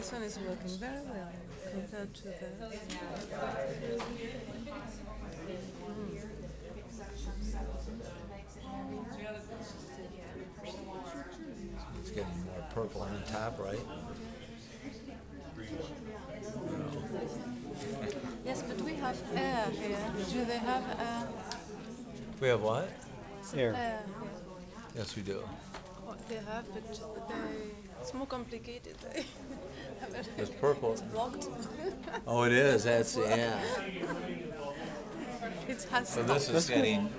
this one is working very well compared to the. It's getting more purple on top, right? Yes, but we have air here. Do they have air? We have what? Air. Air. Yes, we do. Oh, they have, but it's more complicated. It's purple. It's blocked. Oh, it is. That's yeah. It has. So this is getting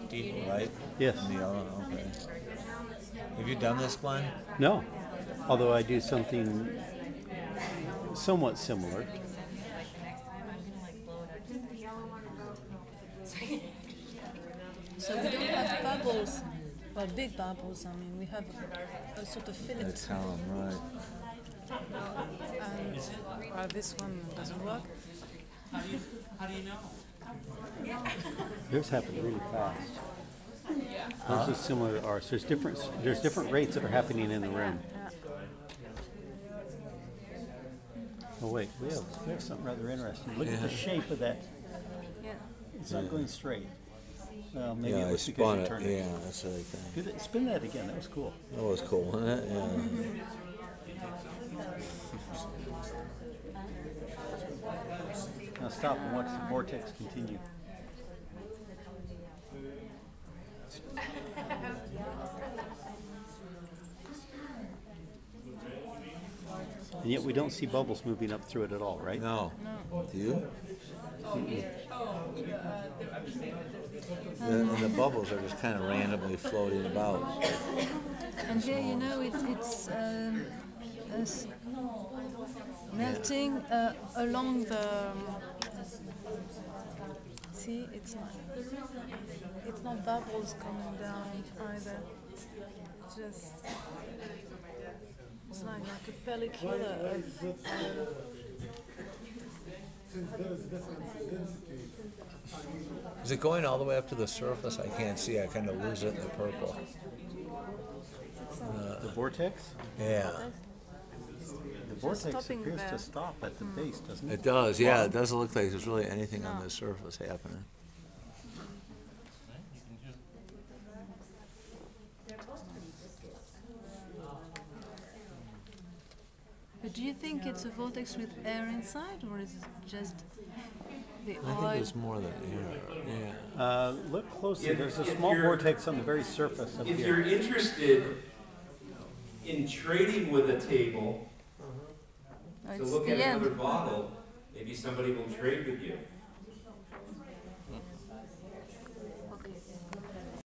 deeper, right? Yes. In the yellow. Okay. Have you done this, Glenn? No. Although I do something somewhat similar. So we don't have bubbles, well, big bubbles. I mean, we have a sort of fillet. That's how I'm right. And this one doesn't work. How do you know? Yours happened really fast. Hers is similar to ours. There's different rates that are happening in the room. Oh wait, we have something rather interesting. Look at the shape of that. Yeah. It's not going straight. Well, maybe Yeah, it I was spun because you it. turned Yeah, that's the right thing. Do that, spin that again. That was cool. That was cool, wasn't it? Yeah. Now stop and watch the vortex continue. And yet we don't see bubbles moving up through it at all, right? No. Do you? And the bubbles are just kind of randomly floating about. And here, you know, it's melting along the. See, it's not bubbles coming down either. Just it's like a pellicular of. Is it going all the way up to the surface? I can't see. I kind of lose it in the purple. The vortex? Yeah. The vortex stopping appears there. to stop at the base, doesn't it? It does. Yeah, it doesn't look like there's really anything on the surface happening. But do you think it's a vortex with air inside, or is it just the I oil? think it's more than air. Yeah. Look closely. There's a small vortex on the very surface of If here. you're interested in trading with a table to It's look the at end. another bottle, maybe somebody will trade with you.